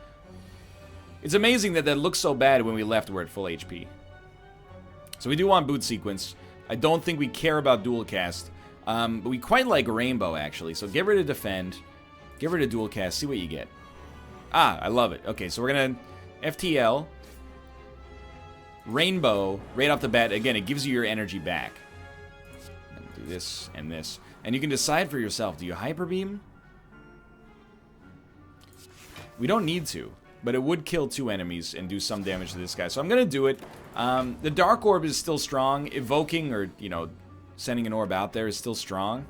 It's amazing that looks so bad when we left we're at full HP. So we do want Boot Sequence. I don't think we care about Dual Cast. But we quite like Rainbow, actually. So get rid of Defend. Get rid of Dual Cast. See what you get. Ah, I love it. Okay, so we're going to FTL. Rainbow, right off the bat. Again, it gives you your energy back. Do this and this. And you can decide for yourself. Do you Hyper Beam? We don't need to. But it would kill 2 enemies and do some damage to this guy. So I'm going to do it. The Dark Orb is still strong. Evoking or, you know, sending an orb out there is still strong.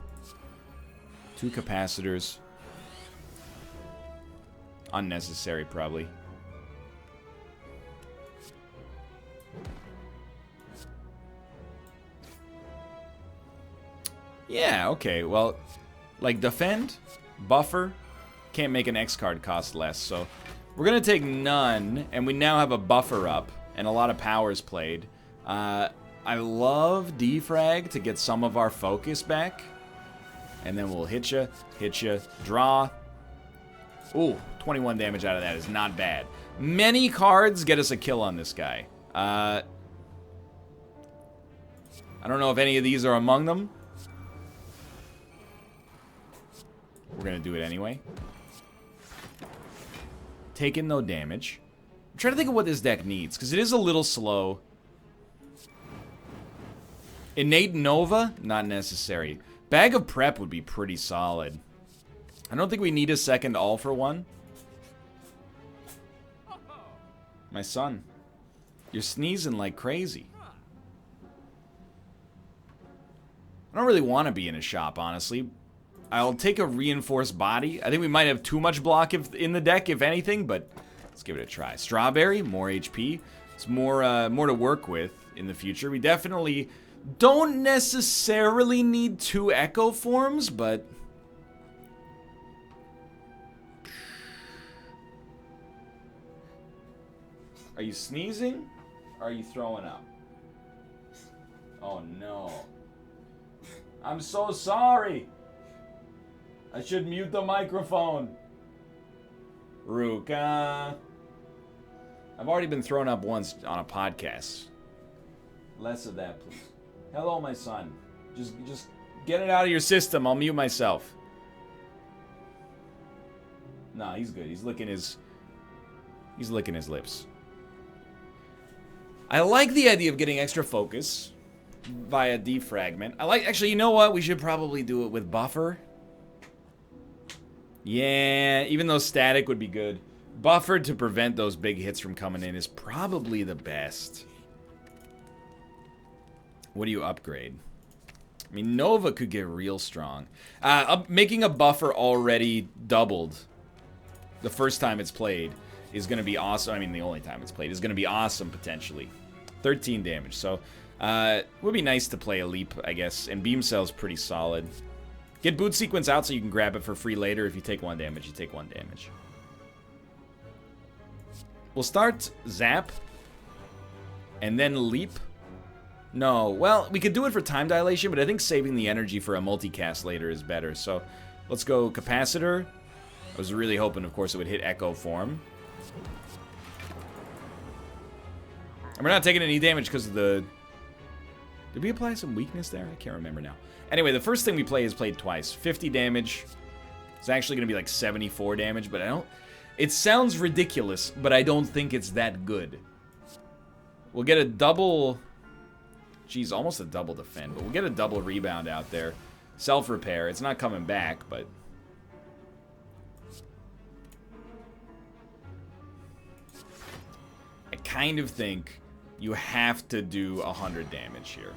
2 capacitors. Unnecessary, probably. Yeah, okay. Well, like, Defend, Buffer, can't make an X card cost less, so... We're going to take none, and we now have a buffer up, and a lot of powers played. I love Defrag to get some of our focus back. And then we'll hit you, draw. Ooh, 21 damage out of that is not bad. Many cards get us a kill on this guy. I don't know if any of these are among them. We're gonna do it anyway. Taking no damage. I'm trying to think of what this deck needs, because it is a little slow. Innate Nova? Not necessary. Bag of Prep would be pretty solid. I don't think we need a second All for One. My son, you're sneezing like crazy. I don't really want to be in a shop, honestly. I'll take a Reinforced Body. I think we might have too much block in the deck, if anything, but let's give it a try. Strawberry, more HP. It's more to work with in the future. We definitely don't necessarily need 2 Echo Forms, but... Are you sneezing? Or are you throwing up? Oh no. I'm so sorry. I should mute the microphone. Ruka. I've already been thrown up once on a podcast. Less of that, please. Hello, my son. Just get it out of your system. I'll mute myself. Nah, he's good. He's licking his lips. I like the idea of getting extra focus via defragment. Actually, you know what? We should probably do it with buffer. Yeah, even though static would be good. Buffer to prevent those big hits from coming in is probably the best. What do you upgrade? I mean, Nova could get real strong. Making a buffer already doubled the first time it's played is going to be awesome. I mean, the only time it's played is going to be awesome, potentially. 13 damage. So, it would be nice to play a leap, I guess. And Beam Cell's pretty solid. Get Boot Sequence out so you can grab it for free later. If you take 1 damage, you take 1 damage. We'll start Zap. And then Leap. No, well, we could do it for time dilation, but I think saving the energy for a multicast later is better. So, let's go Capacitor. I was really hoping, of course, it would hit Echo Form. And we're not taking any damage because of the... Did we apply some weakness there? I can't remember now. Anyway, the first thing we play is played twice. 50 damage. It's actually going to be like 74 damage, but I don't... It sounds ridiculous, but I don't think it's that good. We'll get a double... Geez, almost a double defend, but we'll get a double rebound out there. Self-repair. It's not coming back, but... I kind of think you have to do 100 damage here.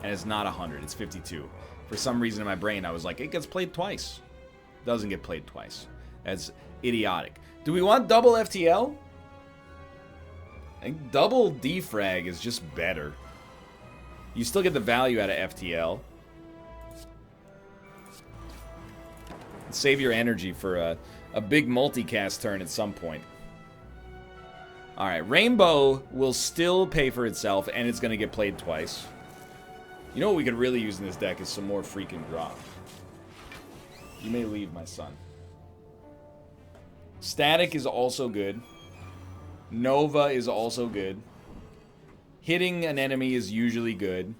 And it's not 100, it's 52. For some reason in my brain, I was like, it gets played twice. Doesn't get played twice. That's idiotic. Do we want double FTL? I think double defrag is just better. You still get the value out of FTL. Save your energy for a big multicast turn at some point. Alright, Rainbow will still pay for itself, and it's going to get played twice. You know what we could really use in this deck is some more freaking drop. You may leave, my son. Static is also good. Nova is also good. Hitting an enemy is usually good.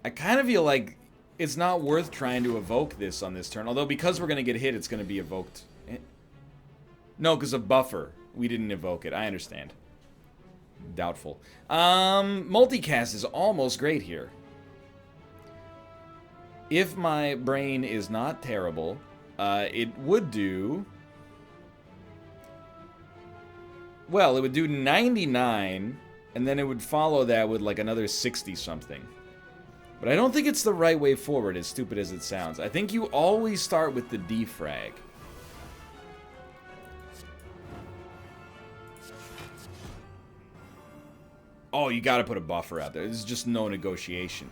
I kind of feel like it's not worth trying to evoke this on this turn. Although because we're going to get hit, it's going to be evoked. No, because of buffer. We didn't evoke it. I understand. Doubtful. Multicast is almost great here. If my brain is not terrible, it would do... Well, it would do 99, and then it would follow that with like another 60-something. But I don't think it's the right way forward, as stupid as it sounds. I think you always start with the defrag. Oh, you gotta put a buffer out there. There's just no negotiation.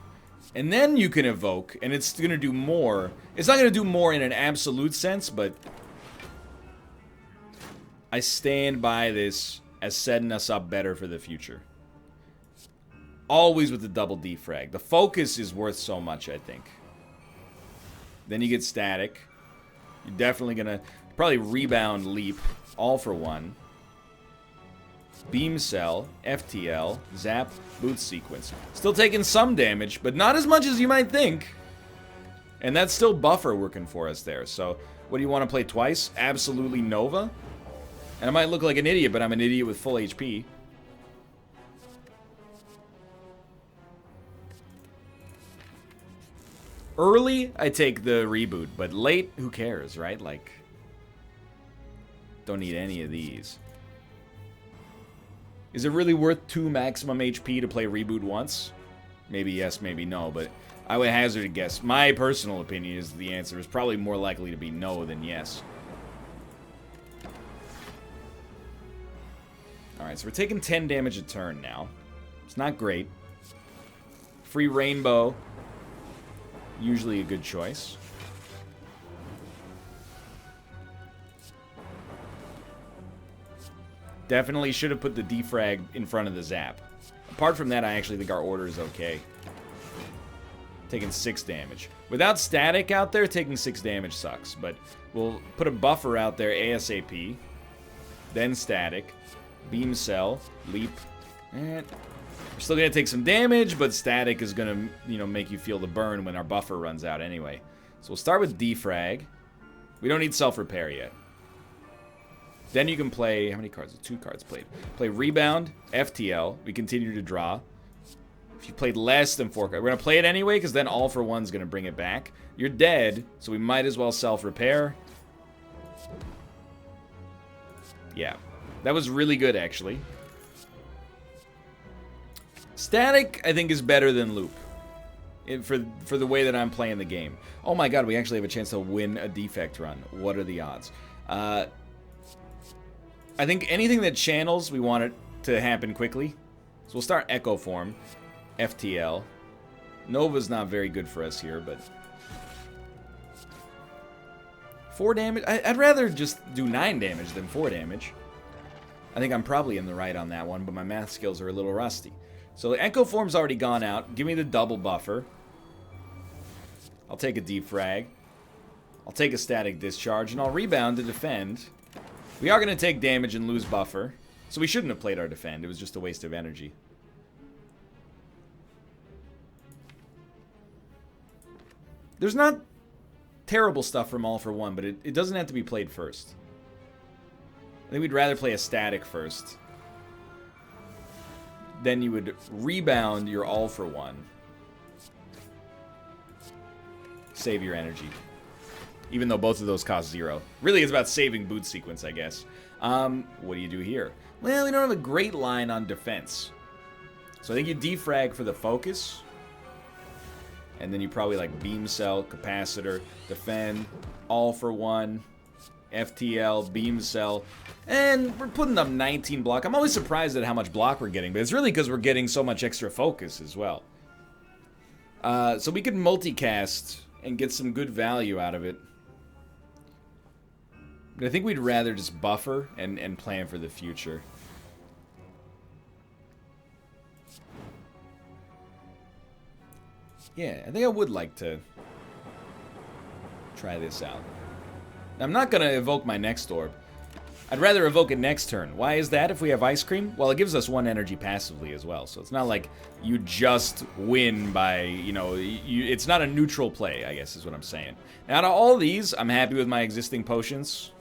And then you can evoke, and it's gonna do more. It's not gonna do more in an absolute sense, but... I stand by this as setting us up better for the future. Always with the double defrag. The focus is worth so much, I think. Then you get static. You're definitely going to probably rebound, leap, all for one. Beam Cell, FTL, Zap, Boot Sequence. Still taking some damage, but not as much as you might think. And that's still buffer working for us there. So, what do you want to play twice? Absolutely Nova? And I might look like an idiot, but I'm an idiot with full HP. Early, I take the reboot, but late, who cares, right? Like, don't need any of these. Is it really worth 2 maximum HP to play reboot once? Maybe yes, maybe no, but I would hazard a guess. My personal opinion is the answer is probably more likely to be no than yes. Alright, so we're taking 10 damage a turn now. It's not great. Free Rainbow. Usually a good choice. Definitely should have put the defrag in front of the zap. Apart from that, I actually think our order is okay. Taking 6 damage. Without static out there, taking 6 damage sucks. But we'll put a buffer out there ASAP. Then static. Beam Cell. Leap. And we're still going to take some damage, but static is going to, you know, make you feel the burn when our buffer runs out anyway. So we'll start with defrag. We don't need self-repair yet. Then you can play, how many cards? 2 cards played. Play Rebound, FTL. We continue to draw. If you played less than 4 cards, we're going to play it anyway, because then All for One's going to bring it back. You're dead, so we might as well self-repair. Yeah. That was really good, actually. Static, I think, is better than Loop. For the way that I'm playing the game. Oh my god, we actually have a chance to win a defect run. What are the odds? I think anything that channels, we want it to happen quickly. So we'll start Echo Form. FTL. Nova's not very good for us here, but 4 damage? I'd rather just do 9 damage than 4 damage. I think I'm probably in the right on that one, but my math skills are a little rusty. So the Echo Form's already gone out. Give me the double buffer. I'll take a defrag. I'll take a static discharge, and I'll rebound to defend. We are going to take damage and lose buffer. So we shouldn't have played our defend. It was just a waste of energy. There's not terrible stuff from All for One, but it doesn't have to be played first. I think we'd rather play a static first. Then you would rebound your All for One. Save your energy. Even though both of those cost 0. Really, it's about saving boot sequence, I guess. What do you do here? Well, we don't have a great line on defense. So I think you defrag for the focus. And then you probably like Beam Cell, Capacitor, Defend, All for One, FTL, Beam Cell. And we're putting up 19 block. I'm always surprised at how much block we're getting, but it's really because we're getting so much extra focus as well. So we could multicast and get some good value out of it. But I think we'd rather just buffer and plan for the future. Yeah, I think I would like to try this out. I'm not going to evoke my next orb. I'd rather evoke it next turn. Why is that if we have Ice Cream? Well, it gives us 1 energy passively as well. So it's not like you just win by, you know, it's not a neutral play, I guess is what I'm saying. Now, out of all these, I'm happy with my existing potions.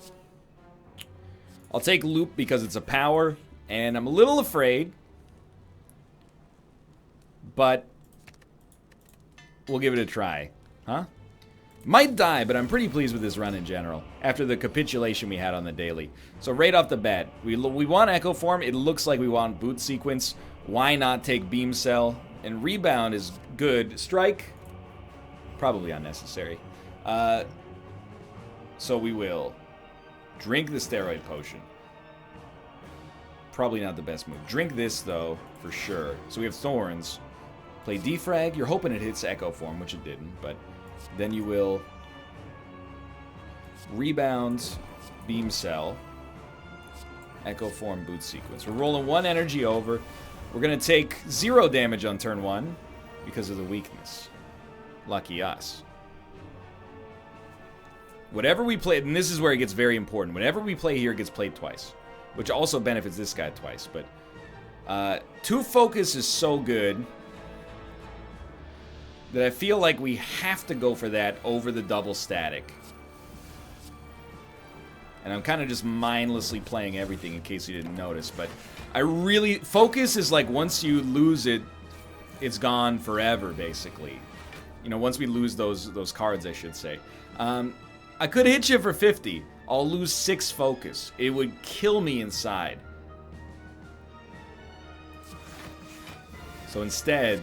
I'll take Loop because it's a power, and I'm a little afraid. But we'll give it a try. Huh? Might die, but I'm pretty pleased with this run in general, after the capitulation we had on the daily. So right off the bat, we want Echo Form, it looks like we want Boot Sequence. Why not take Beam Cell? And Rebound is good. Strike? Probably unnecessary. So we will drink the Steroid Potion. Probably not the best move. Drink this, though, for sure. So we have Thorns. Play Defrag. You're hoping it hits Echo Form, which it didn't, but then you will Rebound, Beam Cell, Echo Form, Boot Sequence. We're rolling 1 energy over. We're going to take 0 damage on turn 1 because of the weakness. Lucky us. Whatever we play, and this is where it gets very important. Whenever we play here, it gets played twice. Which also benefits this guy twice. But 2 focus is so good that I feel like we have to go for that over the double static. And I'm kind of just mindlessly playing everything in case you didn't notice. But I really... Focus is like once you lose it, it's gone forever, basically. You know, once we lose those cards, I should say. I could hit you for 50. I'll lose 6 focus. It would kill me inside. So instead,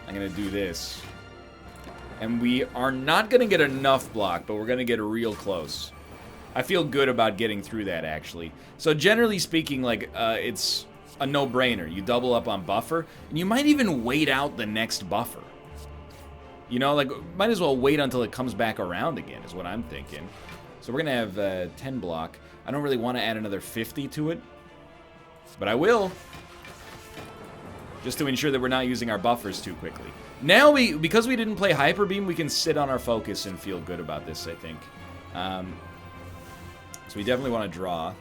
I'm going to do this. And we are not going to get enough block, but we're going to get real close. I feel good about getting through that, actually. So generally speaking, like, it's a no-brainer. You double up on buffer, and you might even wait out the next buffer. You know, like, might as well wait until it comes back around again, is what I'm thinking. So we're going to have 10 block. I don't really want to add another 50 to it, but I will. Just to ensure that we're not using our buffers too quickly. Now, because we didn't play Hyper Beam, we can sit on our focus and feel good about this, I think. So we definitely want to draw.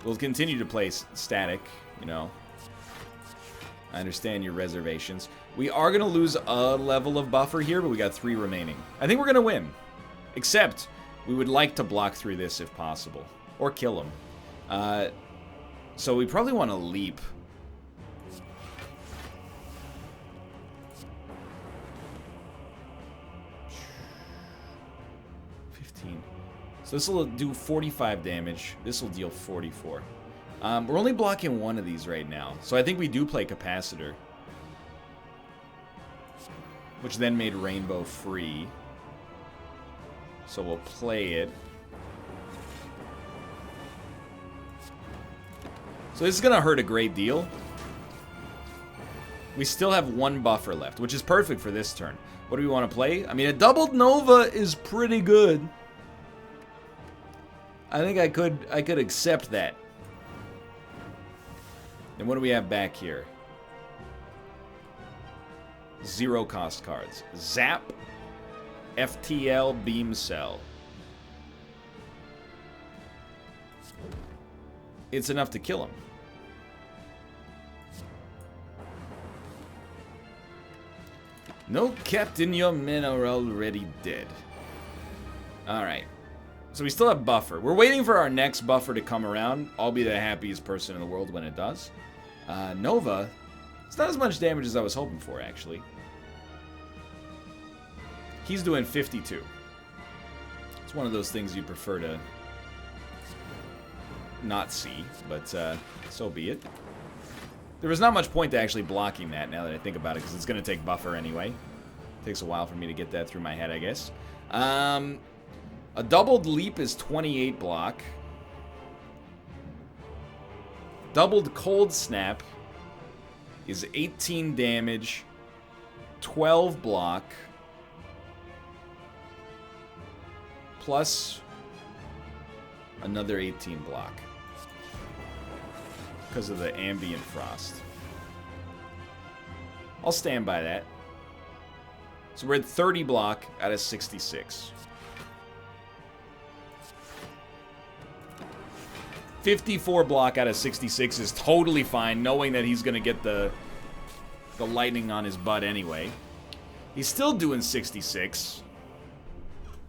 We'll continue to play static, you know. I understand your reservations. We are going to lose a level of buffer here, but we got 3 remaining. I think we're going to win. Except, we would like to block through this if possible. Or kill him. So we probably want to leap. So this will do 45 damage. This will deal 44. We're only blocking 1 of these right now. So I think we do play Capacitor. Which then made Rainbow free. So we'll play it. So this is going to hurt a great deal. We still have 1 buffer left, which is perfect for this turn. What do we want to play? I mean, a doubled Nova is pretty good. I think I could accept that. And what do we have back here? 0 cost cards. Zap, FTL, Beam Cell. It's enough to kill him. No, Captain, your men are already dead. Alright. So we still have buffer. We're waiting for our next buffer to come around. I'll be the happiest person in the world when it does. Nova. It's not as much damage as I was hoping for, actually. He's doing 52. It's one of those things you prefer to not see, but so be it. There was not much point to actually blocking that now that I think about it, because it's going to take buffer anyway. It takes a while for me to get that through my head, I guess. A doubled leap is 28 block. Doubled cold snap is 18 damage, 12 block, plus another 18 block because of the ambient frost. I'll stand by that. So we're at 30 block out of 66. 54 block out of 66 is totally fine, knowing that he's going to get the lightning on his butt anyway. He's still doing 66.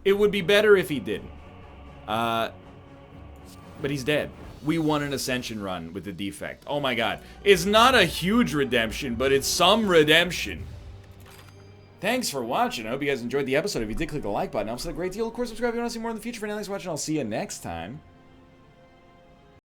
It would be better if he didn't. But he's dead. We won an Ascension run with the defect. Oh my god. It's not a huge redemption, but it's some redemption. Thanks for watching. I hope you guys enjoyed the episode. If you did, click the like button. It helps a great deal. Of course, subscribe if you want to see more in the future. For now, thanks for watching. I'll see you next time.